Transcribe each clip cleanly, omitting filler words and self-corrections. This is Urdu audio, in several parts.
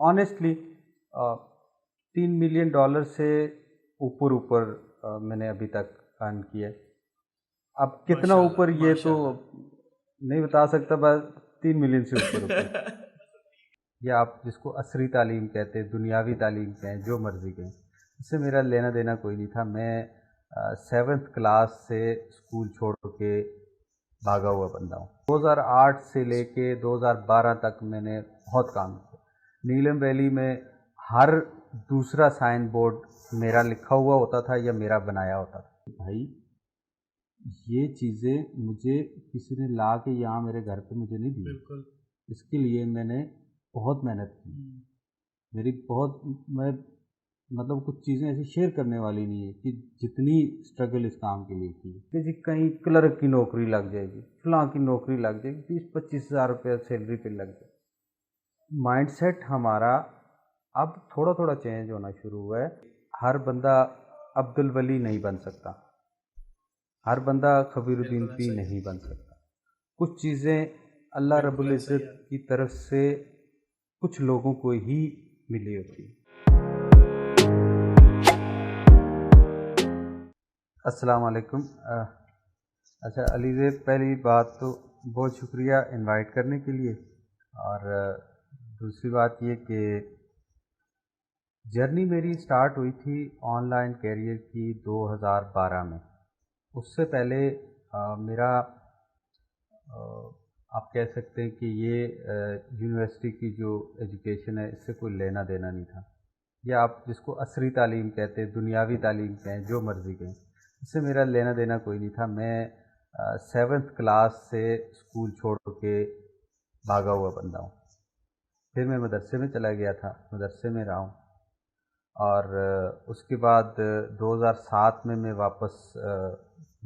آنیسٹلی $3 ملین سے اوپر میں نے ابھی تک ارن کیا ہے. اب کتنا اوپر یہ تو نہیں بتا سکتا، بس 3 ملین سے اوپر یا آپ جس کو عصری تعلیم کہتے ہیں، دنیاوی تعلیم کہیں، جو مرضی کہیں، اس سے میرا لینا دینا کوئی نہیں تھا. میں 7th کلاس سے اسکول چھوڑ کے بھاگا ہوا بندہ ہوں. 2008 سے لے کے 2012 تک میں نے بہت کام کیا. نیلم ویلی میں ہر دوسرا سائن بورڈ میرا لکھا ہوا ہوتا تھا یا میرا بنایا ہوتا تھا. بھائی یہ چیزیں مجھے کسی نے لا کے یہاں میرے گھر پہ مجھے نہیں دی. اس کے لیے میں نے بہت محنت کی. میری میں مطلب کچھ چیزیں ایسی شیئر کرنے والی نہیں ہے کہ جتنی اسٹرگل اس کام کے لیے کی کہ جی کہیں کلرک کی نوکری لگ جائے گی، فلاں کی نوکری لگ جائے گی، 20-25 ہزار روپیہ سیلری پہ لگ جائے. مائنڈ سیٹ ہمارا اب تھوڑا تھوڑا چینج ہونا شروع ہوا ہے. ہر بندہ عبد الولی نہیں بن سکتا، ہر بندہ خبیر الدین پی نہیں بن سکتا. کچھ چیزیں اللہ رب العزت کی طرف سے کچھ لوگوں کو ہی ملی ہوتی. السلام علیکم. اچھا علی زیب، پہلی بات تو بہت شکریہ انوائٹ کرنے کے لیے، اور دوسری بات یہ کہ جرنی میری سٹارٹ ہوئی تھی آن لائن کیریئر کی 2012 میں. اس سے پہلے میرا آپ کہہ سکتے ہیں کہ یہ یونیورسٹی کی جو ایجوکیشن ہے اس سے کوئی لینا دینا نہیں تھا، یا آپ جس کو عصری تعلیم کہتے ہیں، دنیاوی تعلیم کہیں، جو مرضی کہیں، اس سے میرا لینا دینا کوئی نہیں تھا. میں 7th کلاس سے اسکول چھوڑ کے بھاگا ہوا بندہ ہوں. پھر میں مدرسے میں چلا گیا تھا، مدرسے میں رہا ہوں، اور اس کے بعد 2007 میں واپس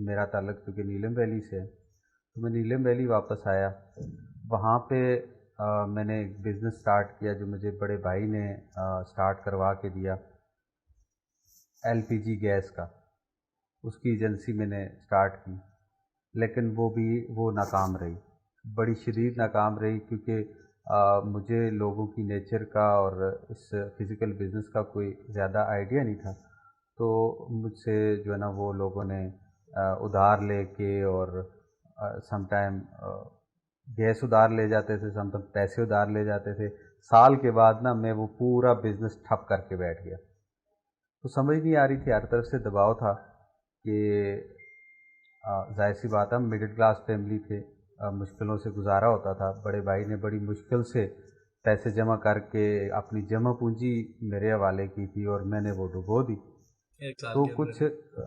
میرا تعلق چونکہ نیلم ویلی سے ہے تو میں نیلم ویلی واپس آیا. وہاں پہ میں نے ایک بزنس سٹارٹ کیا جو مجھے بڑے بھائی نے سٹارٹ کروا کے دیا، LPG گیس کا. اس کی ایجنسی میں نے سٹارٹ کی، لیکن وہ ناکام رہی، بڑی شدید ناکام رہی، کیونکہ مجھے لوگوں کی نیچر کا اور اس فزیکل بزنس کا کوئی زیادہ آئیڈیا نہیں تھا. تو مجھ سے جو ہے نا وہ لوگوں نے ادھار لے کے، اور سم ٹائم گیس ادھار لے جاتے تھے، سم ٹائم پیسے ادھار لے جاتے تھے. سال کے بعد نا میں وہ پورا بزنس ٹھپ کر کے بیٹھ گیا. تو سمجھ نہیں آ رہی تھی، ہر طرف سے دباؤ تھا کہ ظاہر سی بات ہے، ہم مڈل کلاس فیملی تھے، مشکلوں سے گزارا ہوتا تھا. بڑے بھائی نے بڑی مشکل سے پیسے جمع کر کے اپنی جمع پونجی میرے حوالے کی تھی، اور میں نے وہ ڈبو دی. تو کچھ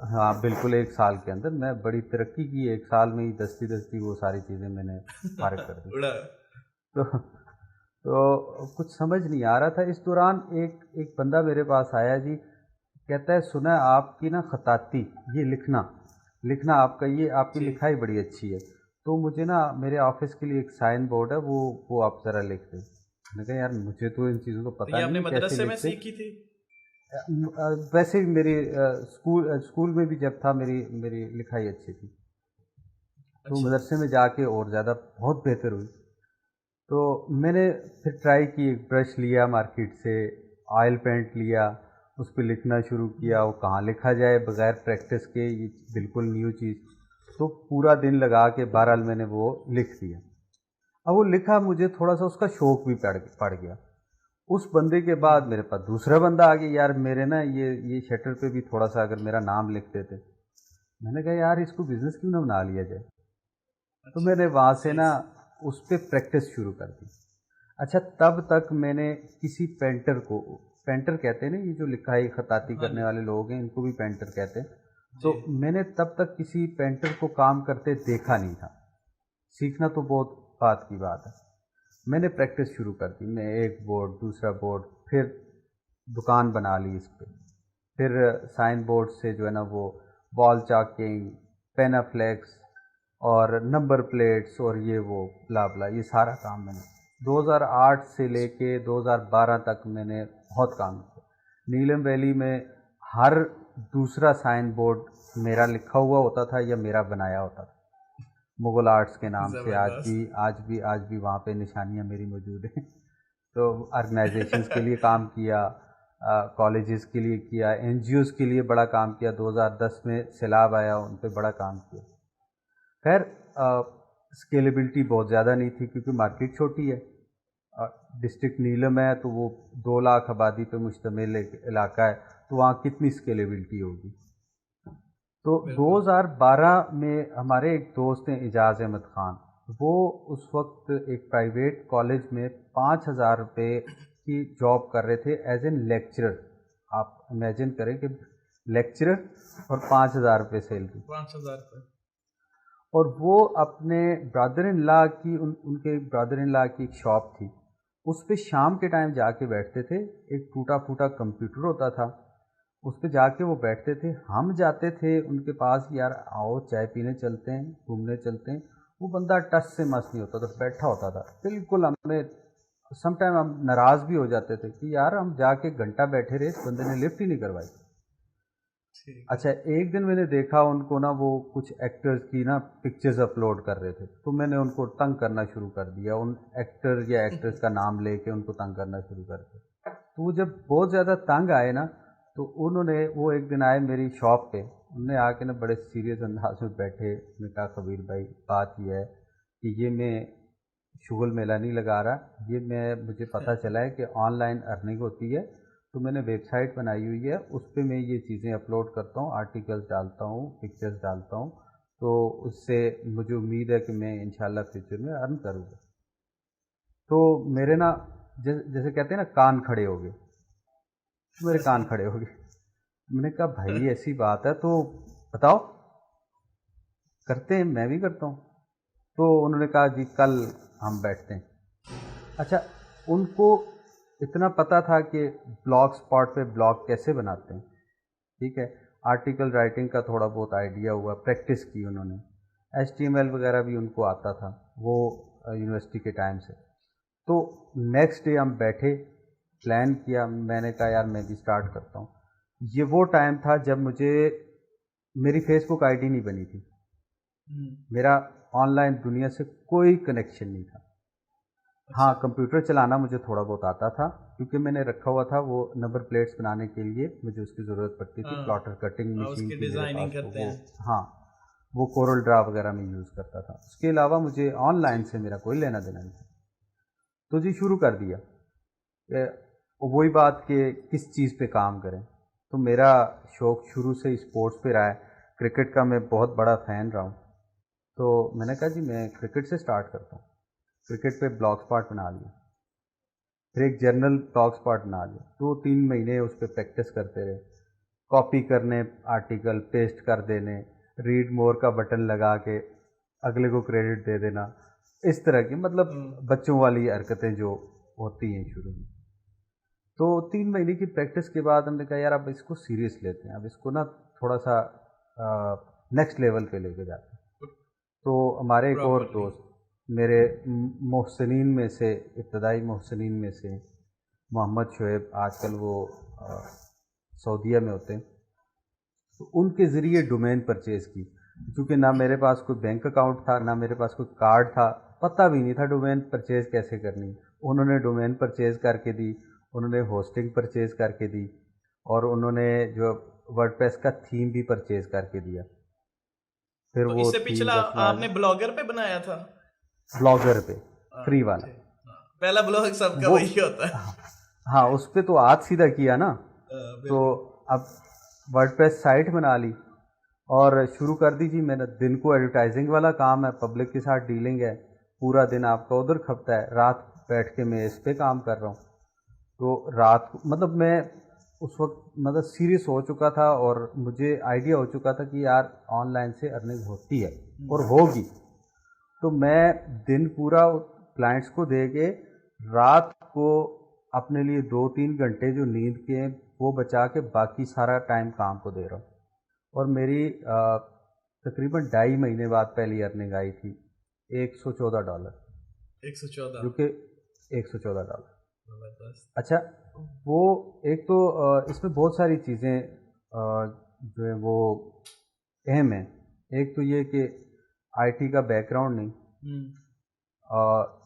ہاں بالکل 1 سال کے اندر میں بڑی ترقی کی. 1 سال میں ہی دستی وہ ساری چیزیں میں نے فارغ کر دی. تو کچھ سمجھ نہیں آ رہا تھا. اس دوران ایک بندہ میرے پاس آیا جی، کہتا ہے سنا آپ کی نا خطاطی، یہ لکھنا آپ کا، یہ آپ کی لکھائی بڑی اچھی ہے، تو مجھے نا میرے آفس کے لیے ایک سائن بورڈ ہے، وہ آپ ذرا لکھ دیں. میں نے کہا یار مجھے تو ان چیزوں کو پتہ نہیں کیسے لکھتے. ویسے بھی میری اسکول میں بھی جب تھا میری لکھائی اچھی تھی، تو مدرسے میں جا کے اور زیادہ بہت بہتر ہوئی. تو میں نے پھر ٹرائی کی، ایک برش لیا مارکیٹ سے، آئل پینٹ لیا، اس پہ لکھنا شروع کیا. وہ کہاں لکھا جائے بغیر پریکٹس کے، یہ بالکل نیو چیز. تو پورا دن لگا کے بہرحال میں نے وہ لکھ دیا. اب وہ لکھا، مجھے تھوڑا سا اس کا شوق بھی پڑ گیا. اس بندے کے بعد میرے پاس دوسرا بندہ آ گیا، یار میرے نا یہ شٹر پہ بھی تھوڑا سا اگر میرا نام لکھ دیتے. میں نے کہا یار اس کو بزنس کیوں نہ بنا لیا جائے. تو میں نے وہاں سے نا اس پہ پریکٹس شروع کر دی. اچھا تب تک میں نے کسی پینٹر کہتے ہیں نا، یہ جو لکھائی خطاطی کرنے والے لوگ ہیں ان کو بھی پینٹر کہتے ہیں. تو میں نے تب تک کسی پینٹر کو کام کرتے دیکھا نہیں تھا. سیکھنا تو بہت بات کی بات ہے. میں نے پریکٹس شروع کر دی. میں ایک بورڈ، دوسرا بورڈ، پھر دکان بنا لی اس پہ. پھر سائن بورڈ سے جو ہے نا وہ وال چاکنگ، پینا فلیکس اور نمبر پلیٹس اور یہ وہ بلا بلا، یہ سارا کام میں نے 2008 سے لے کے 2012 تک میں نے بہت کام کیا. نیلم ویلی میں ہر دوسرا سائن بورڈ میرا لکھا ہوا ہوتا تھا یا میرا بنایا ہوتا تھا. مغل آرٹس کے نام سے آج بھی وہاں پہ نشانیاں میری موجود ہیں. تو آرگنائزیشنز کے لیے کام کیا، کالجز کے لیے کیا، این جی اوز کے لیے بڑا کام کیا. 2010 میں سیلاب آیا، ان پہ بڑا کام کیا. خیر اسکیلیبلٹی بہت زیادہ نہیں تھی کیونکہ مارکیٹ چھوٹی ہے. ڈسٹرکٹ نیلم ہے تو وہ 2 لاکھ آبادی پہ مشتمل علاقہ ہے، تو وہاں کتنی اسکیلیبلٹی ہوگی. تو 2012 میں ہمارے ایک دوست ہیں اعجاز احمد خان، وہ اس وقت ایک پرائیویٹ کالج میں 5,000 روپے کی جاب کر رہے تھے ایز این لیکچرر. آپ امیجن کریں کہ لیکچرر اور 5,000 روپے سیلری. 5,000 روپے. اور وہ اپنے برادر ان لا کی ان کے برادر ان لا کی ایک شاپ تھی، اس پہ شام کے ٹائم جا کے بیٹھتے تھے. ایک ٹوٹا پھوٹا کمپیوٹر ہوتا تھا، اس پہ جا کے وہ بیٹھتے تھے. ہم جاتے تھے ان کے پاس، یار آؤ چائے پینے چلتے ہیں، گھومنے چلتے ہیں. وہ بندہ ٹچ سے مس نہیں ہوتا تھا، بیٹھا ہوتا تھا بالکل. ہمیں سم ٹائم ہم ناراض بھی ہو جاتے تھے کہ یار ہم جا کے گھنٹہ بیٹھے رہے، اس بندے نے لفٹ ہی نہیں کروائی. اچھا ایک دن میں نے دیکھا ان کو نا، وہ کچھ ایکٹرز کی نا پکچرز اپلوڈ کر رہے تھے، تو میں نے ان کو تنگ کرنا شروع کر دیا. ان ایکٹر یا ایکٹرز کا نام لے کے ان کو تنگ کرنا شروع کر دیا. تو وہ جب بہت زیادہ تنگ آئے نا، تو انہوں نے وہ ایک دن آئے میری شاپ پہ، انہوں نے آ کے نا بڑے سیریس انداز میں بیٹھے. میں نے کہا خبیر بھائی بات یہ ہے کہ یہ میں شغل میلہ نہیں لگا رہا، یہ مجھے پتہ چلا ہے کہ آن لائن ارننگ ہوتی ہے، تو میں نے ویب سائٹ بنائی ہوئی ہے، اس پہ میں یہ چیزیں اپلوڈ کرتا ہوں، آرٹیکلز ڈالتا ہوں، پکچرز ڈالتا ہوں، تو اس سے مجھے امید ہے کہ میں انشاءاللہ فیوچر میں ارن کروں گا. تو میرے نا جیسے کہتے ہیں نا کان کھڑے ہو گئے، میرے کان کھڑے ہو گئے. میں نے کہا بھائی ایسی بات ہے تو بتاؤ، کرتے ہیں، میں بھی کرتا ہوں. تو انہوں نے کہا جی کل ہم بیٹھتے ہیں. اچھا ان کو اتنا پتہ تھا کہ بلاگ اسپاٹ پہ بلاگ کیسے بناتے ہیں، ٹھیک ہے، آرٹیکل رائٹنگ کا تھوڑا بہت آئیڈیا ہوا، پریکٹس کی انہوں نے، ایچ ٹی ایم ایل وغیرہ بھی ان کو آتا تھا وہ یونیورسٹی کے ٹائم سے. تو نیکسٹ ڈے ہم بیٹھے، پلان کیا. میں نے کہا یار میں بھی اسٹارٹ کرتا ہوں. یہ وہ ٹائم تھا جب میری فیس بک آئی ڈی نہیں بنی تھی، میرا آن لائن دنیا سے کوئی کنیکشن نہیں تھا. ہاں کمپیوٹر چلانا مجھے تھوڑا بہت آتا تھا کیونکہ میں نے رکھا ہوا تھا وہ نمبر پلیٹس بنانے کے لیے مجھے اس کی ضرورت پڑتی تھی. پلاٹر کٹنگ مشین تھی میرے پاس، وہ ہاں وہ کورل ڈرا وغیرہ میں یوز کرتا تھا. اس کے علاوہ مجھے آن لائن سے میرا کوئی لینا دینا نہیں تھا. تو جی شروع کر دیا. وہی بات کہ کس چیز پہ کام کریں. تو میرا شوق شروع سے اسپورٹس پہ رہا ہے، کرکٹ کا میں بہت بڑا فین رہا ہوں. تو میں نے کہا جی میں کرکٹ سے سٹارٹ کرتا ہوں. کرکٹ پہ بلاگ اسپاٹ بنا لیا، پھر ایک جرنل بلاگ اسپاٹ بنا لیا. 2-3 مہینے اس پہ پریکٹس کرتے رہے، کاپی کرنے آرٹیکل، پیسٹ کر دینے، ریڈ مور کا بٹن لگا کے اگلے کو کریڈٹ دے دینا، اس طرح کی مطلب بچوں والی حرکتیں جو ہوتی ہیں شروع میں. تو 3 مہینے کی پریکٹس کے بعد ہم نے کہا یار اب اس کو سیریس لیتے ہیں، اب اس کو نا تھوڑا سا نیکسٹ لیول پہ لے کے جاتے ہیں. تو ہمارے ایک اور دوست میرے محسنین میں سے، ابتدائی محسنین میں سے محمد شعیب، آج کل وہ سعودیہ میں ہوتے ہیں، تو ان کے ذریعے ڈومین پرچیز کی. چونکہ نہ میرے پاس کوئی بینک اکاؤنٹ تھا، نہ میرے پاس کوئی کارڈ تھا، پتہ بھی نہیں تھا ڈومین پرچیز کیسے کرنی. انہوں نے ڈومین پرچیز کر کے دی، انہوں نے ہوسٹنگ پرچیز کر کے دی، اور انہوں نے جو ورڈ پریس کا تھیم بھی پرچیز کر کے دیا. پھر تو وہ اس سے تھیم پچھلا بس آپ نے بلاگر پہ بنایا تھا؟ بلاگر پہ فری والا، پہلا بلاگ سب کا وہی ہوتا ہے. ہاں اس پہ تو ہاتھ سیدھا کیا نا. تو اب ورڈ پریس سائٹ بنا لی اور شروع کر دی. جی میں نے دن کو ایڈورٹائزنگ والا کام ہے، پبلک کے ساتھ ڈیلنگ ہے، پورا دن آپ کا ادھر کھپتا ہے، رات بیٹھ کے میں اس پہ کام کر رہا ہوں. تو رات کو مطلب میں اس وقت مطلب سیریس ہو چکا تھا اور مجھے آئیڈیا ہو چکا تھا کہ یار آن لائن سے ارننگ ہوتی ہے اور ہوگی. تو میں دن پورا کلائنٹس کو دے کے رات کو اپنے لیے 2-3 گھنٹے جو نیند کے وہ بچا کے باقی سارا ٹائم کام کو دے رہا ہوں. اور میری تقریباً 2.5 مہینے بعد پہلی ارننگ آئی تھی $114، 114 جو کہ $114. اچھا وہ ایک تو اس میں بہت ساری چیزیں جو ہیں وہ اہم ہیں. ایک تو یہ کہ آئی ٹی کا بیک گراؤنڈ نہیں،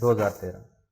2013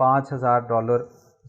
$5,000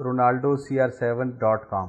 ronaldocr7.com।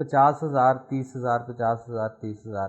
50,000, 30,000, 50,000, 30,000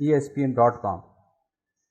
ESPN.com,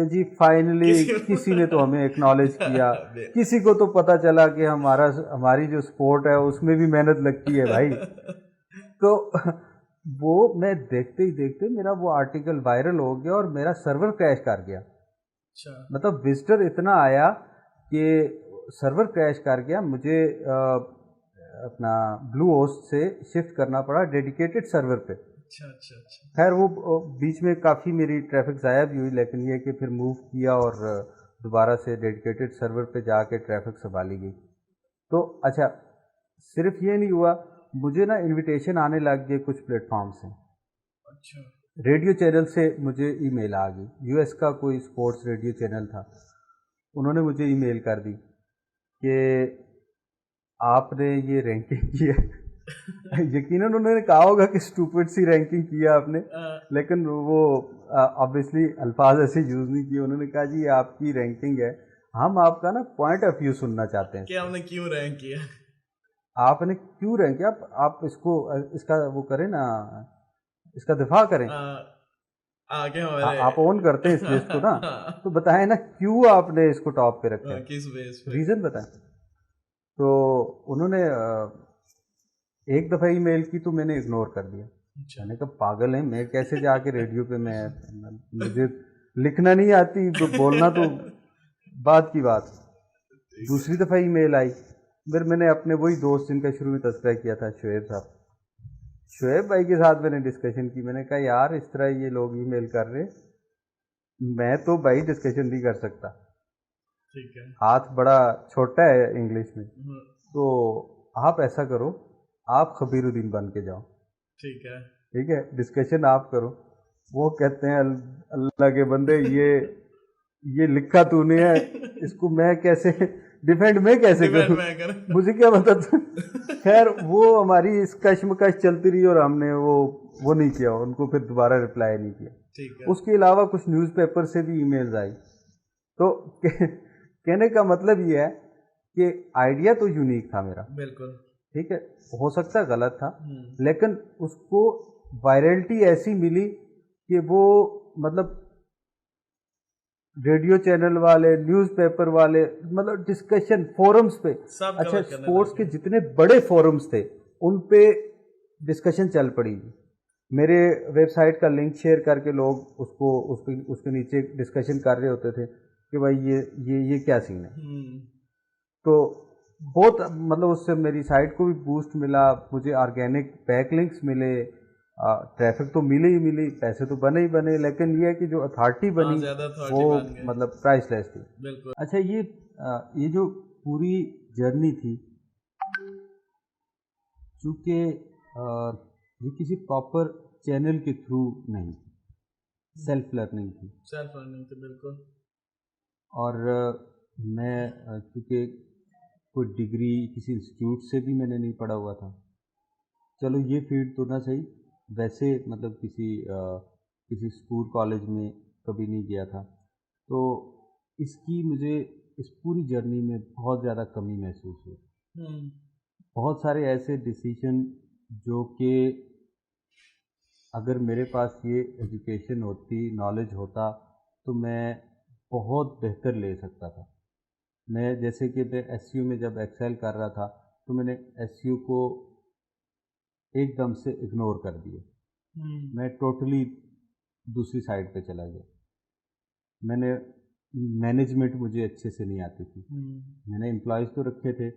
کہ جی فائنلی کسی نے تو ہمیں ایکنالج کیا, کسی کو تو پتہ چلا کہ ہماری جو سپورٹ ہے اس میں بھی محنت لگتی ہے بھائی. تو وہ میں دیکھتے ہی دیکھتے میرا وہ آرٹیکل وائرل ہو گیا اور میرا سرور کریش کر گیا. مطلب وزٹر اتنا آیا کہ سرور کریش کر گیا. مجھے اپنا بلو ہوسٹ سے شفٹ کرنا پڑا ڈیڈیکیٹڈ سرور پہ. خیر وہ بیچ میں کافی میری ٹریفک ضائع بھی ہوئی, لیکن یہ کہ پھر موو کیا اور دوبارہ سے ڈیڈیکیٹڈ سرور پہ جا کے ٹریفک سنبھالی گئی. تو اچھا صرف یہ نہیں ہوا, مجھے نا انویٹیشن آنے لگ گئے کچھ پلیٹ فارم سے. ریڈیو چینل سے مجھے ای میل آ گئی, یو ایس کا کوئی اسپورٹس ریڈیو چینل تھا, انہوں نے مجھے ای میل کر دی کہ آپ نے یہ رینکنگ کی ہے. یقیناً انہوں نے کہا ہوگا کہ اسٹوپڈ سی رینکنگ کیا آپ نے, لیکن وہ آبویسلی الفاظ ایسے یوز نہیں کیے. انہوں نے کہا جی یہ آپ کی رینکنگ ہے, ہم آپ کا نا پوائنٹ آف ویو سننا چاہتے ہیں کہ آپ نے کیوں رینک کیا, آپ نے کیوں رینک کیا, آپ اس کو اس کا وہ کریں نا, اس کا دفاع کریں, آپ اون کرتے ہیں اس لسٹ کو نا, تو بتائیں نا کیوں آپ نے اس کو ٹاپ پہ رکھا ہے, ریزن بتائیں. تو انہوں نے ایک دفعہ ای میل کی تو میں نے اگنور کر دیا. میں نے کہا پاگل ہیں, میں کیسے جا کے ریڈیو پہ, مجھے لکھنا نہیں آتی, بولنا تو بات کی بات. دوسری دفعہ ای میل آئی, پھر میں نے اپنے وہی دوست جن کا شروع میں تذکرہ کیا تھا, شعیب صاحب, شعیب بھائی کے ساتھ میں نے ڈسکشن کی. میں نے کہا یار اس طرح یہ لوگ ای میل کر رہے, میں تو بھائی ڈسکشن نہیں کر سکتا, ہاتھ بڑا چھوٹا ہے انگلش میں, تو آپ ایسا کرو, آپ خبیر الدین بن کے جاؤ, ٹھیک ہے, ڈسکشن آپ کرو. وہ کہتے ہیں اللہ کے بندے یہ لکھا تو نے ہے, اس کو میں کیسے ڈیفینڈ میں کیسے کروں, مجھے کیا مطلب. خیر وہ ہماری اس کشمکش چلتی رہی اور ہم نے وہ نہیں کیا, ان کو پھر دوبارہ رپلائی نہیں کیا. اس کے علاوہ کچھ نیوز پیپر سے بھی ای میلز آئی. تو کہنے کا مطلب یہ ہے کہ آئیڈیا تو یونیک تھا میرا, بالکل ٹھیک ہے, ہو سکتا ہے غلط تھا, لیکن اس کو وائرلٹی ایسی ملی کہ وہ مطلب ریڈیو چینل والے, نیوز پیپر والے, مطلب ڈسکشن فورمز پہ, اچھا اسپورٹس کے جتنے بڑے فورمز تھے ان پہ ڈسکشن چل پڑی. میرے ویب سائٹ کا لنک شیئر کر کے لوگ اس کے نیچے ڈسکشن کر رہے ہوتے تھے کہ بھائی یہ کیا سین ہے. تو بہت مطلب اس سے میری سائٹ کو بھی بوسٹ ملا, مجھے آرگینک بیک لنکس ملے, ٹریفک تو ملی ہی ملی, پیسے تو بنے ہی بنے, لیکن یہ ہے کہ جو اتھارٹی بنی وہ مطلب پرائس لیس تھی. اچھا یہ جو پوری جرنی تھی, چونکہ یہ کسی پراپر چینل کے تھرو نہیں تھی, سیلف لرننگ تھی, بالکل. اور میں چونکہ کوئی ڈگری کسی انسٹیٹیوٹ سے بھی میں نے نہیں پڑھا ہوا تھا, چلو یہ فیلڈ تو نہ صحیح, ویسے مطلب کسی اسکول کالج میں کبھی نہیں گیا تھا, تو اس کی مجھے اس پوری جرنی میں بہت زیادہ کمی محسوس ہوئی. بہت سارے ایسے ڈیسیشن جو کہ اگر میرے پاس یہ ایجوکیشن ہوتی, نالج ہوتا, تو میں بہت بہتر لے سکتا تھا. میں جیسے کہ میں ایس سی یو میں جب ایکسیل کر رہا تھا تو میں نے ایس سی یو کو ایک دم سے اگنور کر دیا, میں ٹوٹلی دوسری سائڈ پہ چلا گیا. میں نے مینجمنٹ مجھے اچھے سے نہیں آتی تھی, میں نے امپلائیز تو رکھے تھے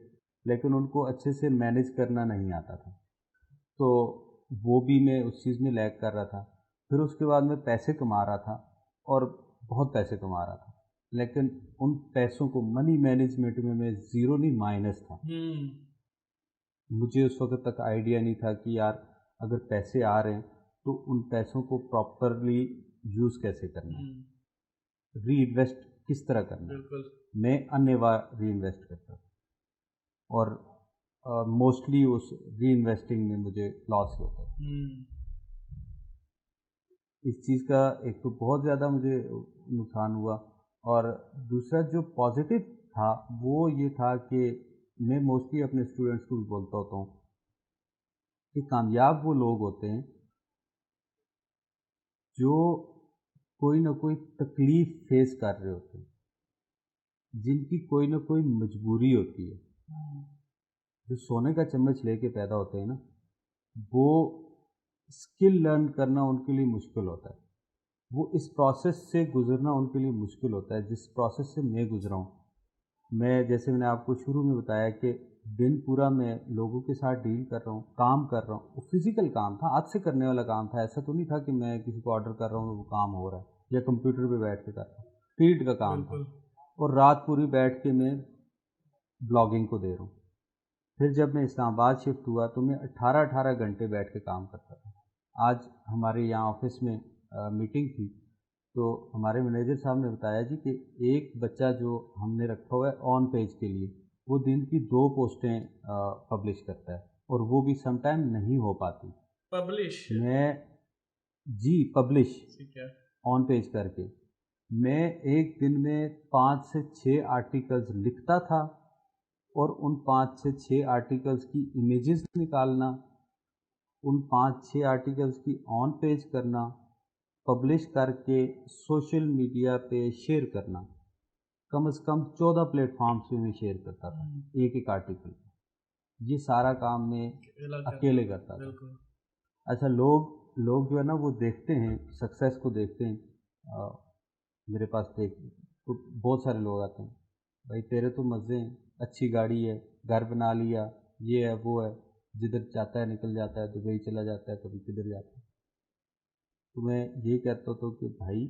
لیکن ان کو اچھے سے مینیج کرنا نہیں آتا تھا, تو وہ بھی میں اس چیز میں لیگ کر رہا تھا. پھر اس کے بعد میں پیسے کما رہا تھا اور بہت پیسے کما رہا تھا, لیکن ان پیسوں کو منی مینجمنٹ میں زیرو نہیں مائنس تھا. مجھے اس وقت تک آئیڈیا نہیں تھا کہ یار اگر پیسے آ رہے ہیں تو ان پیسوں کو پراپرلی یوز کیسے کرنا ہے, ری انویسٹ کس طرح کرنا ہے. میں انیوا ری انویسٹ کرتا تھا اور موسٹلی اس ری انویسٹنگ میں مجھے لاس ہوتا تھا. اس چیز کا ایک تو بہت زیادہ مجھے نقصان ہوا, اور دوسرا جو پازیٹیو تھا وہ یہ تھا کہ میں موسٹلی اپنے اسٹوڈنٹس کو بھی بولتا ہوتا ہوں کہ کامیاب وہ لوگ ہوتے ہیں جو کوئی نہ کوئی تکلیف فیس کر رہے ہوتے ہیں, جن کی کوئی نہ کوئی مجبوری ہوتی ہے. جو سونے کا چمچ لے کے پیدا ہوتے ہیں نا, وہ اسکل لرن کرنا ان کے لیے مشکل ہوتا ہے. وہ اس پروسیس سے گزرنا ان کے لیے مشکل ہوتا ہے جس پروسیس سے میں گزرا ہوں. میں جیسے میں نے آپ کو شروع میں بتایا کہ دن پورا میں لوگوں کے ساتھ ڈیل کر رہا ہوں, کام کر رہا ہوں. وہ فزیکل کام تھا, ہاتھ سے کرنے والا کام تھا. ایسا تو نہیں تھا کہ میں کسی کو آرڈر کر رہا ہوں وہ کام ہو رہا ہے, یا کمپیوٹر پہ بیٹھ کے کر رہا ہوں. فیلڈ کا کام تھا, اور رات پوری بیٹھ کے میں بلاگنگ کو دے رہا ہوں. پھر جب میں اسلام آباد شفٹ ہوا تو میں 18 گھنٹے بیٹھ کے کام کرتا تھا. آج ہمارے یہاں آفس میں میٹنگ تھی, تو ہمارے مینیجر صاحب نے بتایا جی کہ ایک بچہ جو ہم نے رکھا ہوا ہے آن پیج کے لیے, وہ دن کی 2 پوسٹیں پبلش کرتا ہے, اور وہ بھی سم ٹائم نہیں ہو پاتی پبلش. میں جی پبلش ٹھیک ہے. آن پیج کر کے میں ایک دن میں 5 سے 6 آرٹیکلز لکھتا تھا, اور ان 5 سے 6 آرٹیکلز کی امیجز نکالنا, ان 5-6 آرٹیکلز کی آن پیج کرنا, پبلش کر کے سوشل میڈیا پہ شیئر کرنا. کم از کم 14 پلیٹ فارمز پہ میں شیئر کرتا تھا ایک آرٹیکل. یہ سارا کام میں اکیلے کرتا تھا. اچھا, لوگ جو ہے نا وہ دیکھتے ہیں, سکسیس کو دیکھتے ہیں. میرے پاس تو بہت سارے لوگ آتے ہیں, بھائی تیرے تو مزے ہیں, اچھی گاڑی ہے, گھر بنا لیا, یہ ہے وہ ہے, جدھر چاہتا ہے نکل جاتا ہے, دبئی چلا جاتا ہے, کبھی کدھر جاتا ہے. تو میں یہ کہتا ہوں کہ بھائی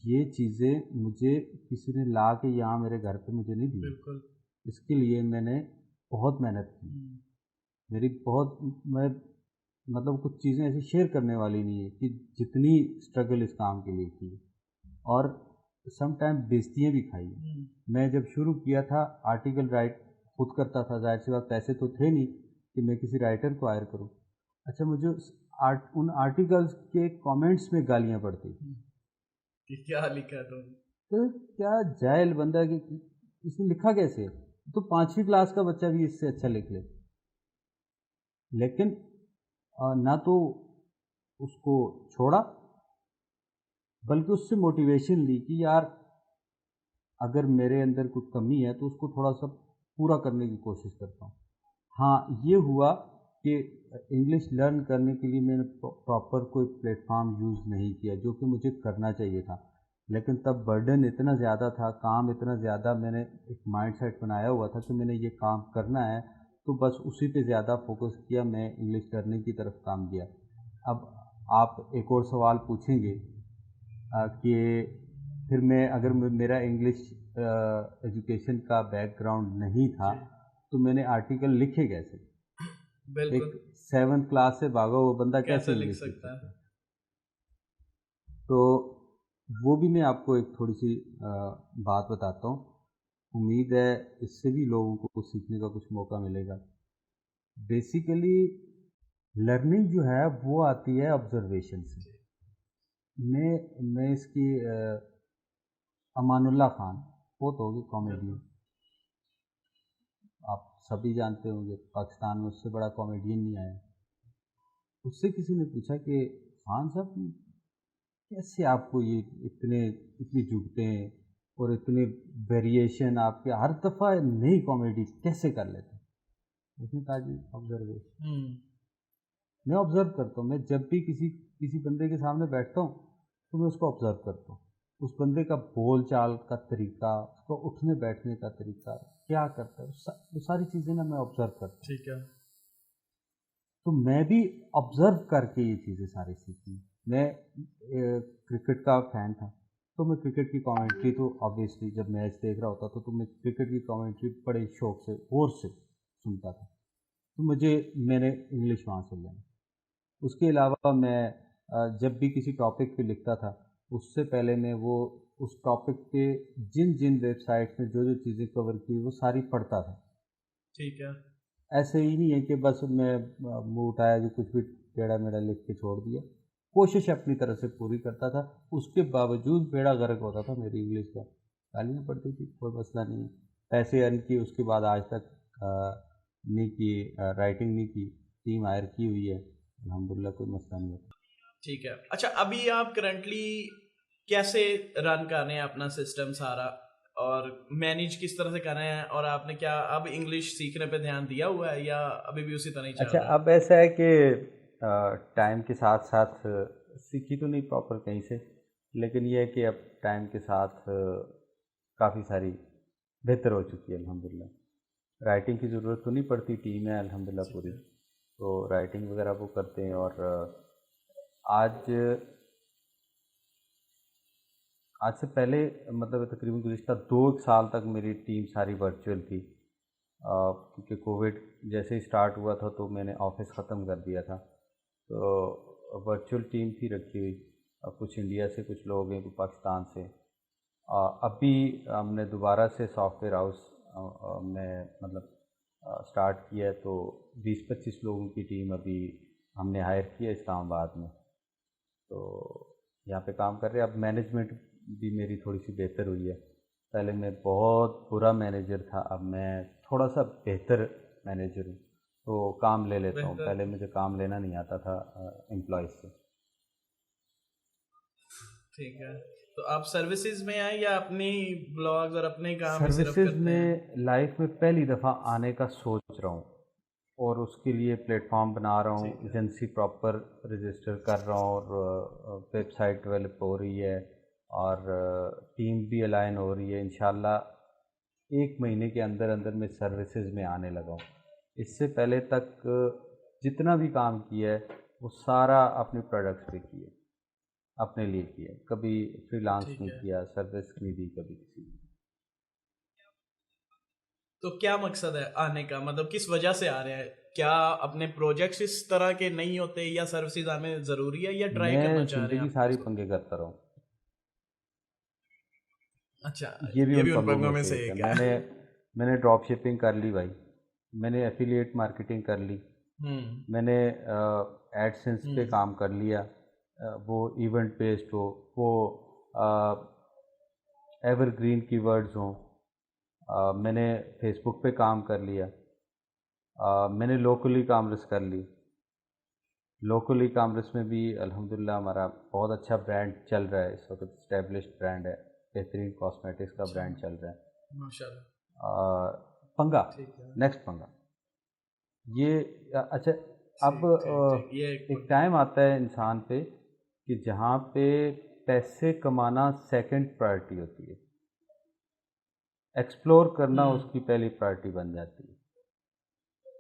یہ چیزیں مجھے کسی نے لا کے یہاں میرے گھر پہ مجھے نہیں دی. بالکل. اس کے لیے میں نے بہت محنت کی. میں مطلب کچھ چیزیں ایسی شیئر کرنے والی نہیں ہے کہ جتنی اسٹرگل اس کام کے لیے کی, اور سم ٹائم بےزتیاں بھی کھائی. میں جب شروع کیا تھا آرٹیکل رائٹ خود کرتا تھا, ظاہر سی بات پیسے تو تھے نہیں کہ میں کسی رائٹر کو ہائر کروں. اچھا, مجھے ان آرٹیکلز کے کامنٹس میں گالیاں پڑتی کہ کیا لکھا تم, تو کیا جاہل بندہ کہ اس نے لکھا کیسے, تو 5ویں کلاس کا بچہ بھی اس سے اچھا لکھ لے. لیکن نہ تو اس کو چھوڑا, بلکہ اس سے موٹیویشن لی کہ یار اگر میرے اندر کوئی کمی ہے تو اس کو تھوڑا سا پورا کرنے کی کوشش کرتا ہوں. ہاں, یہ ہوا کہ انگلش لرن کرنے کے لیے میں نے پراپر کوئی پلیٹ فارم یوز نہیں کیا, جو کہ مجھے کرنا چاہیے تھا. لیکن تب برڈن اتنا زیادہ تھا, کام اتنا زیادہ, میں نے ایک مائنڈ سیٹ بنایا ہوا تھا کہ میں نے یہ کام کرنا ہے, تو بس اسی پہ زیادہ فوکس کیا, میں انگلش لرننگ کی طرف کام کیا. اب آپ ایک اور سوال پوچھیں گے کہ پھر میں اگر میرا انگلش ایجوکیشن کا بیک گراؤنڈ نہیں تھا تو میں نے آرٹیکل لکھے کیسے؟ بالکل. ایک 7th کلاس سے بھاگا ہوا بندہ کیسے لکھ انگلش سکتا ہے؟ تو وہ بھی میں آپ کو ایک تھوڑی سی بات بتاتا ہوں. امید ہے اس سے بھی لوگوں کو سیکھنے کا کچھ موقع ملے گا. بیسیکلی لرننگ جو ہے وہ آتی ہے آبزرویشن سے. میں اس کی امان اللہ خان بہت ہوگی کامیڈین, آپ سبھی جانتے ہوں گے, پاکستان میں اس سے بڑا کامیڈین نہیں آیا. اس سے کسی نے پوچھا کہ خان صاحب کیسے آپ کو یہ اتنی جھکتے ہیں اور اتنے ویریشن آپ کے ہر دفعہ نئی کامیڈی کیسے کر لیتے ہیں؟ اس نے کہا جی آبزرویشن. میں آبزرو کرتا ہوں, میں جب بھی کسی بندے کے سامنے بیٹھتا ہوں تو میں اس کو آبزرو کرتا ہوں, اس بندے کا بول چال کا طریقہ, اس کو اٹھنے بیٹھنے کا طریقہ, کیا کرتا ہے, وہ ساری چیزیں نا میں آبزرو کرتا ہوں. ٹھیک ہے. تو میں بھی آبزرو کر کے یہ چیزیں ساری سیکھی. میں کرکٹ کا فین تھا, تو میں کرکٹ کی کامنٹری تو آبویسلی جب میچ دیکھ رہا ہوتا تھا تو میں کرکٹ کی کامنٹری بڑے شوق سے غور سے سنتا تھا. تو میں نے انگلش وہاں سے لیا. اس کے علاوہ میں جب بھی کسی ٹاپک پہ لکھتا تھا اس سے پہلے میں وہ اس ٹاپک پہ جن ویب سائٹس میں جو چیزیں کور کی وہ ساری پڑھتا تھا. ٹھیک ہے. ایسے ہی نہیں ہے کہ بس میں منہ اٹھایا جو کچھ بھی ٹیڑھا میڑھا لکھ کے چھوڑ دیا. کوشش اپنی طرف سے پوری کرتا تھا. اس کے باوجود بیڑا غرق ہوتا تھا میری انگلش کا. گالیاں پڑتی تھی, کوئی مسئلہ نہیں ہے. پیسے ارن کی اس کے بعد آج تک نہیں کی, رائٹنگ نہیں کی, ٹیم ہائر کی ہوئی ہے, الحمدللہ کوئی مسئلہ نہیں ہوتا. ٹھیک ہے. اچھا ابھی آپ کرنٹلی کیسے رن کر رہے ہیں اپنا سسٹم سارا اور مینیج کس طرح سے کر رہے ہیں, اور آپ نے کیا اب انگلش سیکھنے پہ دھیان دیا ہوا ہے یا ابھی بھی اسی طرح ہی چل اچھا رہا ہے؟ اب ایسا ہے کہ ٹائم کے ساتھ ساتھ سیکھی تو نہیں پراپر کہیں سے, لیکن یہ ہے کہ اب ٹائم کے ساتھ کافی ساری بہتر ہو چکی ہے الحمدللہ. رائٹنگ کی ضرورت تو نہیں پڑتی, ٹیم ہے الحمدللہ پوری, تو رائٹنگ وغیرہ وہ کرتے ہیں. اور آج سے پہلے مطلب تقریباً گزشتہ 2 سال تک میری ٹیم ساری ورچوئل تھی, کیونکہ کووڈ جیسے ہی اسٹارٹ ہوا تھا تو میں نے آفس ختم کر دیا تھا, تو ورچوئل ٹیم تھی رکھی ہوئی. کچھ انڈیا سے کچھ لوگ ہیں, کچھ پاکستان سے. ابھی ہم نے دوبارہ سے سافٹ ویئر ہاؤس میں مطلب اسٹارٹ کیا ہے, تو 20-25 لوگوں کی ٹیم ابھی ہم نے ہائر کی ہے اسلام آباد میں, تو یہاں پہ کام کر رہے ہیں. اب مینجمنٹ بھی میری تھوڑی سی بہتر ہوئی ہے. پہلے میں بہت برا مینیجر تھا, اب میں تھوڑا سا بہتر مینیجر ہوں, تو کام لے لیتا ہوں. پہلے مجھے کام لینا نہیں آتا تھا امپلائیز سے. ٹھیک ہے, تو آپ سروسز میں ہیں یا اپنی بلاگز اور اپنے کام ہی صرف سروسز کرتے میں ہیں؟ لائف میں پہلی دفعہ آنے کا سوچ رہا ہوں, اور اس کے لیے پلیٹ فارم بنا رہا ہوں, ایجنسی پراپر رجسٹر کر رہا ہوں, اور ویب سائٹ ڈیولپ ہو رہی ہے, اور ٹیم بھی الائن ہو رہی ہے. انشاءاللہ 1 مہینے کے اندر اندر میں سروسز میں آنے لگا ہوں. اس سے پہلے تک جتنا بھی کام کیا ہے وہ سارا اپنے پروڈکٹس پہ کیا, اپنے لیے کیا, کبھی فری لانس نہیں کیا, سروس نہیں دی کبھی کسی کو. تو کیا مقصد ہے آنے کا, مطلب کس وجہ سے آ رہے ہیں؟ کیا اپنے پروجیکٹس اس طرح کے نہیں ہوتے, یا سروسز آنے ضروری ہے, یا ٹرائی میں کرنا چاہ رہے ہیں زندگی آپ ساری اس کو؟ پنگے کرتا رہا ہوں, اچھا, یہ بھی ان ان پنگوں پنگوں میں میں سے سے ایک ہے. ایک میں نے ڈراپ شپنگ کر لی بھائی, میں نے ایفیلیٹ مارکیٹنگ کر لی, میں نے ایڈ سینس پہ کام کر لیا, وہ ایونٹ بیسڈ ہو, وہ ایور گرین کی ورڈز ہوں. میں نے فیس بک پہ کام کر لیا, میں نے لوکل ای کامرس کر لی. لوکل ای کامرس میں بھی الحمدللہ ہمارا بہت اچھا برانڈ چل رہا ہے اس وقت, اسٹیبلشڈ برانڈ ہے, بہترین کاسمیٹکس کا برانڈ چل رہا ہے. ماشاءاللہ. پنگا, نیکسٹ پنگا یہ. اچھا اب ایک ٹائم آتا ہے انسان پہ کہ جہاں پہ پیسے کمانا سیکنڈ پرائرٹی ہوتی ہے, ایکسپلور کرنا اس کی پہلی پرائرٹی بن جاتی ہے.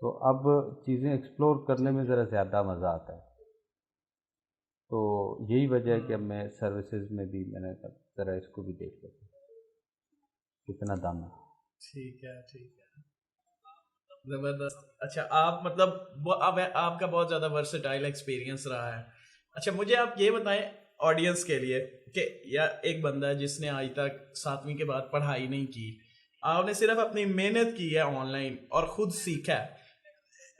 تو اب چیزیں ایکسپلور کرنے میں ذرا زیادہ مزہ آتا ہے, تو یہی وجہ ہے کہ اب میں سروسز میں بھی میں نے ذرا اس کو بھی دیکھ لیتا ہوں کتنا دم ہے. ٹھیک ہے, زبردست. اچھا آپ مطلب اب آپ کا بہت زیادہ ورسٹائل ایکسپیرینس رہا ہے. اچھا مجھے آپ یہ بتائیں آڈینس کے لیے کہ یا ایک بندہ ہے جس نے آج تک 7ویں کے بعد پڑھائی نہیں کی, آپ نے صرف اپنی محنت کی ہے آن لائن اور خود سیکھا ہے,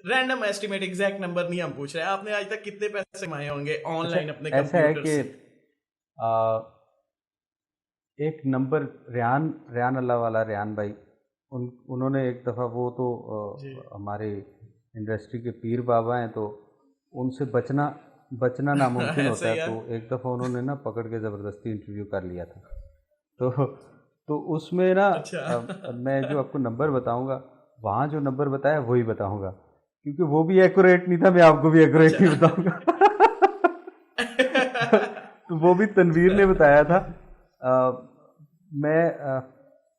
رینڈم ایسٹیمیٹ ایگزیکٹ نمبر نہیں ہم پوچھ رہے ہیں, آپ نے آج تک کتنے پیسے کمائے ہوں گے آن اچھا لائن اپنے ایسا ہے کمپیوٹر کہ سے؟ ایک نمبر ریان اللہ والا ریان بھائی, انہوں نے ایک دفعہ, وہ تو ہمارے انڈسٹری کے پیر بابا ہیں, تو ان سے بچنا ناممکن ہوتا ہے. تو ایک دفعہ انہوں نے نا پکڑ کے زبردستی انٹرویو کر لیا تھا, تو اس میں نا میں جو آپ کو نمبر بتاؤں گا, وہاں جو نمبر بتایا وہی بتاؤں گا, کیونکہ وہ بھی ایکوریٹ نہیں تھا, میں آپ کو بھی ایکوریٹ نہیں بتاؤں گا. تو وہ بھی تنویر نے بتایا تھا. میں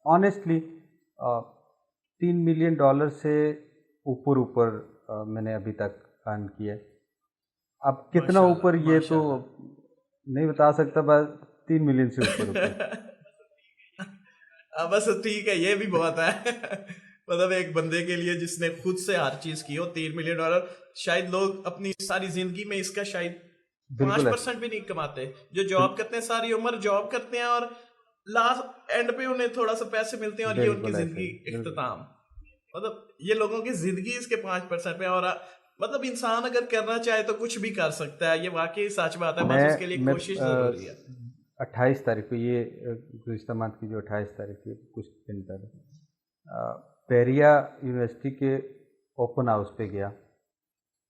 آنیسٹلی $3 ملین سے اوپر میں نے ابھی تک ارن کیا. اب کتنا اوپر یہ تو نہیں بتا سکتا, بس 3 ملین سے اوپر. بس ٹھیک ہے, یہ بھی بہت ہے. مطلب ایک بندے کے لیے جس نے خود سے ہر چیز کی ہو, $3 ملین, شاید لوگ اپنی ساری زندگی میں اس کا شاید 5% بھی نہیں کماتے. جو جاب کرتے ہیں ساری عمر جاب کرتے ہیں, اور لاسٹ اینڈ پہ انہیں تھوڑا سا پیسے ملتے ہیں, اور یہ ان کی زندگی اختتام. مطلب یہ لوگوں کی زندگی اس کے 5% پہ, اور مطلب انسان اگر کرنا چاہے تو کچھ بھی کر سکتا ہے. یہ واقعی سچ بات ہے, بس اس کے لیے کوشش ضروری ہے. 28 تاریخ کو, یہ گزشتہ ماہ کی جو 28 تاریخ کی کچھ دن پہلے, پیریا یونیورسٹی کے اوپن ہاؤس پہ گیا,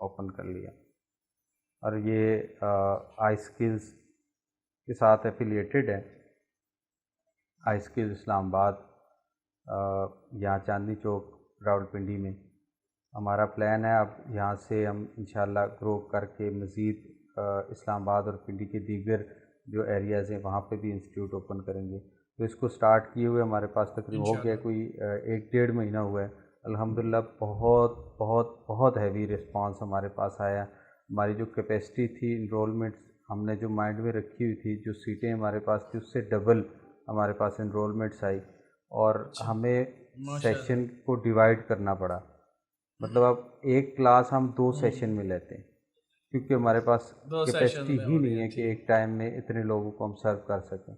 اوپن کر لیا، اور یہ آئی اسکلز کے ساتھ ایفیلیٹڈ ہے. آئی اسکلز اسلام آباد یہاں چاندنی چوک راولپنڈی میں. ہمارا پلان ہے اب یہاں سے ہم انشاءاللہ گرو کر کے مزید اسلام آباد اور پنڈی کے دیگر جو ایریاز ہیں وہاں پہ بھی انسٹیٹیوٹ اوپن کریں گے. تو اس کو سٹارٹ کیے ہوئے ہمارے پاس تقریباً ہو گیا کوئی 1-1.5 مہینہ ہوا ہے. الحمدللہ بہت بہت بہت ہیوی رسپانس ہمارے پاس آیا. ہماری جو کیپیسٹی تھی انرولمنٹ ہم نے جو مائنڈ میں رکھی ہوئی تھی، جو سیٹیں ہمارے پاس تھی اس سے ڈبل ہمارے پاس انرولمنٹس آئی، اور ہمیں سیشن کو ڈیوائڈ کرنا پڑا. مطلب اب ایک کلاس ہم 2 سیشن میں لیتے ہیں کیونکہ ہمارے پاس کیپیسٹی ہی نہیں ہے کہ ایک ٹائم میں اتنے لوگوں کو ہم سرو کر سکیں.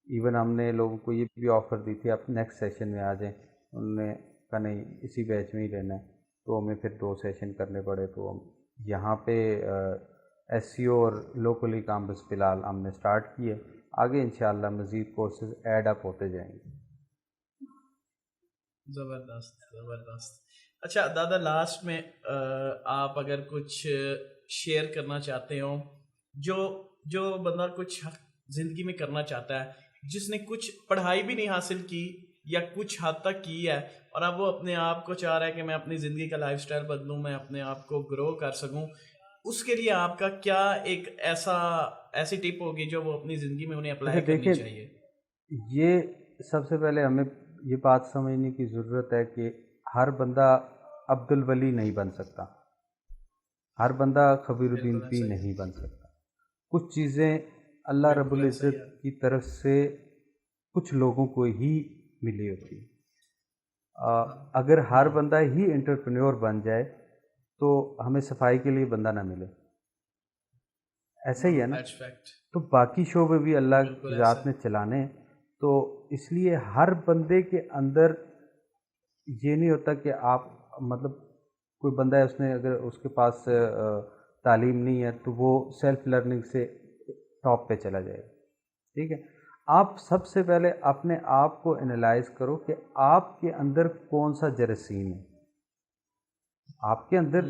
ایون ہم نے لوگوں کو یہ بھی آفر دی تھی آپ نیکسٹ سیشن میں آ جائیں، انہوں نے کہا نہیں اسی بیچ میں ہی رہنا ہے، تو ہمیں پھر 2 سیشن کرنے پڑے. تو ہم یہاں پہ ایس سی او اور لوکلی کام بس فی الحال ہم نے اسٹارٹ کیے، آگے انشاءاللہ مزید کورسز ایڈ اپ ہوتے جائیں گے. زبردست زبردست. اچھا دادا، لاسٹ میں آپ اگر کچھ شیئر کرنا چاہتے ہو، جو بندہ کچھ زندگی میں کرنا چاہتا ہے، جس نے کچھ پڑھائی بھی نہیں حاصل کی یا کچھ حد تک کی ہے، اور اب وہ اپنے آپ کو چاہ رہا ہے کہ میں اپنی زندگی کا لائف سٹائل بدلوں، میں اپنے آپ کو گرو کر سکوں، اس کے لیے آپ کا کیا ایک ایسی ٹپ ہوگی جو وہ اپنی زندگی میں انہیں اپلائی کرنی چاہیے؟ یہ سب سے پہلے ہمیں یہ بات سمجھنے کی ضرورت ہے کہ ہر بندہ عبد الولی نہیں بن سکتا، ہر بندہ خبیر الدین بھی نہیں بن سکتا. کچھ چیزیں اللہ رب العزت کی طرف سے کچھ لوگوں کو ہی ملی ہوتی. اگر ہر بندہ ہی انٹرپرینور بن جائے تو ہمیں صفائی کے لیے بندہ نہ ملے. ایسا ہی ہے نا، تو باقی شعبے بھی اللہ کی ذات نے چلانے. تو اس لیے ہر بندے کے اندر یہ نہیں ہوتا کہ آپ مطلب کوئی بندہ ہے اس نے اگر اس کے پاس تعلیم نہیں ہے تو وہ سیلف لرننگ سے ٹاپ پہ چلا جائے گا. ٹھیک ہے، آپ سب سے پہلے اپنے آپ کو انالائز کرو کہ آپ کے اندر کون سا جراثیم ہے. آپ کے اندر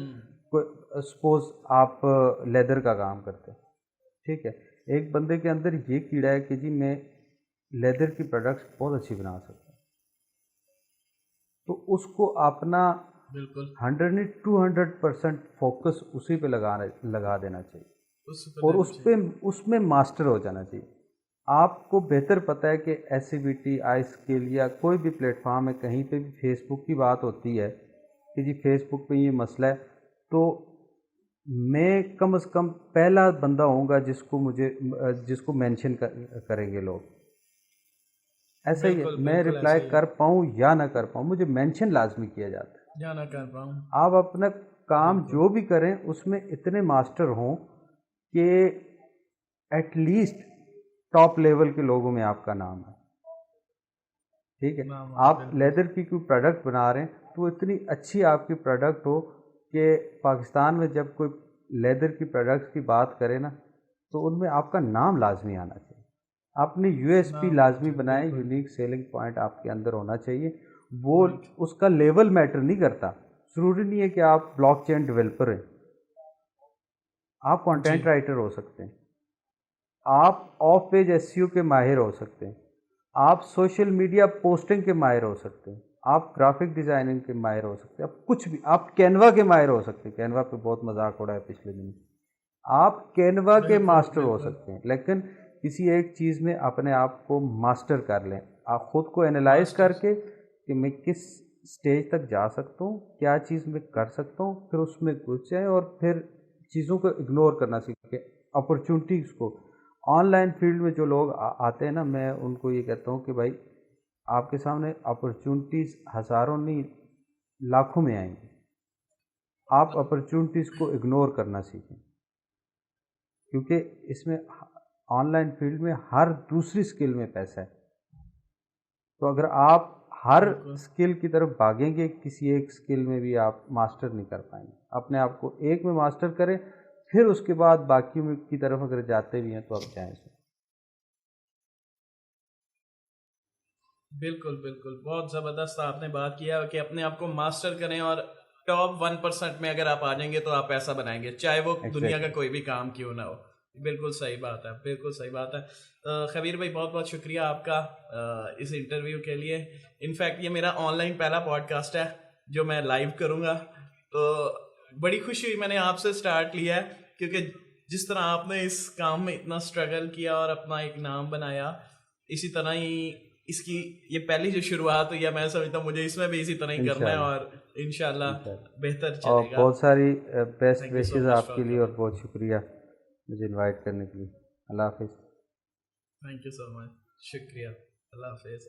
سپوز آپ لیدر کا کام کرتے ہیں، ٹھیک ہے، ایک بندے کے اندر یہ کیڑا ہے کہ جی میں لیدر کی پروڈکٹس بہت اچھی بنا سکتا ہوں، تو اس کو اپنا 100% فوکس اسی پہ لگا دینا چاہیے اور اس میں ماسٹر ہو جانا چاہیے. آپ کو بہتر پتہ ہے کہ ایس سی بی ٹی، آئی اسکل یا کوئی بھی پلیٹ فارم ہے، کہیں پہ بھی فیس بک کی بات ہوتی ہے کہ جی فیس بک پہ یہ مسئلہ ہے، تو میں کم از کم پہلا بندہ ہوں گا جس کو مینشن کریں گے لوگ. ایسا ہی ہے، میں رپلائی کر پاؤں یا نہ کر پاؤں، مجھے مینشن لازمی کیا جاتا ہے یا نہ کر پاؤں. آپ اپنا کام جو بھی کریں اس میں اتنے ماسٹر ہوں کہ ایٹ لیسٹ ٹاپ لیول کے لوگوں میں آپ کا نام ہے. ٹھیک ہے، آپ لیدر کی کوئی پروڈکٹ بنا رہے ہیں تو اتنی اچھی آپ کی پروڈکٹ ہو کہ پاکستان میں جب کوئی لیدر کی پروڈکٹس کی بات کرے نا تو ان میں آپ کا نام لازمی آنا چاہیے. اپنی یو ایس پی لازمی بنائیں، یونیک سیلنگ پوائنٹ آپ کے اندر ہونا چاہیے. وہ اس کا لیول میٹر نہیں کرتا، ضروری نہیں ہے کہ آپ بلاک چین ڈیولپر ہیں، آپ کانٹینٹ رائٹر ہو سکتے ہیں، آپ آف پیج ایس سی او کے ماہر ہو سکتے ہیں، آپ سوشل میڈیا پوسٹنگ کے ماہر ہو سکتے ہیں، آپ گرافک ڈیزائننگ کے ماہر ہو سکتے ہیں، آپ کچھ بھی، آپ کینوا کے ماہر ہو سکتے ہیں. کینوا پہ بہت مذاق اڑا ہے پچھلے دن، آپ کینوا کے ماسٹر ہو سکتے ہیں، لیکن کسی ایک چیز میں اپنے آپ کو ماسٹر کر لیں. آپ خود کو انالائز کر کے کہ میں کس سٹیج تک جا سکتا ہوں، کیا چیز میں کر سکتا ہوں، پھر اس میں گھس جائیں اور پھر چیزوں کو اگنور کرنا سیکھیں. اپرچونٹیز کو آن لائن فیلڈ میں جو لوگ آتے ہیں نا، میں ان کو یہ کہتا ہوں کہ بھائی آپ کے سامنے اپرچونٹیز ہزاروں نہیں لاکھوں میں آئیں گی، آپ اپرچونٹیز کو اگنور کرنا سیکھیں، کیونکہ اس میں آن لائن فیلڈ میں ہر دوسری سکل میں پیسہ ہے. تو اگر آپ ہر سکل کی طرف بھاگیں گے کسی ایک سکل میں بھی آپ ماسٹر نہیں کر پائیں گے. اپنے آپ کو ایک میں ماسٹر کریں، پھر اس کے بعد باقیوں کی طرف اگر جاتے بھی ہیں تو آپ جائیں. بالکل بالکل، بہت زبردست آپ نے بات کیا کہ اپنے آپ کو ماسٹر کریں اور ٹاپ 1% میں اگر آپ آ جائیں گے تو آپ پیسہ بنائیں گے, چاہے وہ دنیا کا کوئی بھی کام کیوں نہ ہو. بالکل صحیح بات ہے, بالکل صحیح بات ہے. خبیر بھائی بہت بہت شکریہ آپ کا اس انٹرویو کے لیے. انفیکٹ یہ میرا آن لائن پہلا پوڈ کاسٹ ہے جو میں لائیو کروں گا, تو بڑی خوشی ہوئی میں نے آپ سے اسٹارٹ لیا ہے, کیونکہ جس طرح آپ نے اس کام میں اتنا اسٹرگل کیا اور اپنا ایک نام بنایا, اسی طرح ہی اس کی یہ پہلی جو شروعات ہوئی ہے, میں سمجھتا ہوں مجھے اس میں بھی اسی طرح ہی کرنا ہے اور انشاءاللہ بہتر چلے گا. اور بہت ساری best Thank you so wishes much آپ for کے لیے, اور coming. بہت شکریہ مجھے انوائٹ کرنے کے لیے. اللہ حافظ. تھینک یو سو مچ, شکریہ, اللہ حافظ.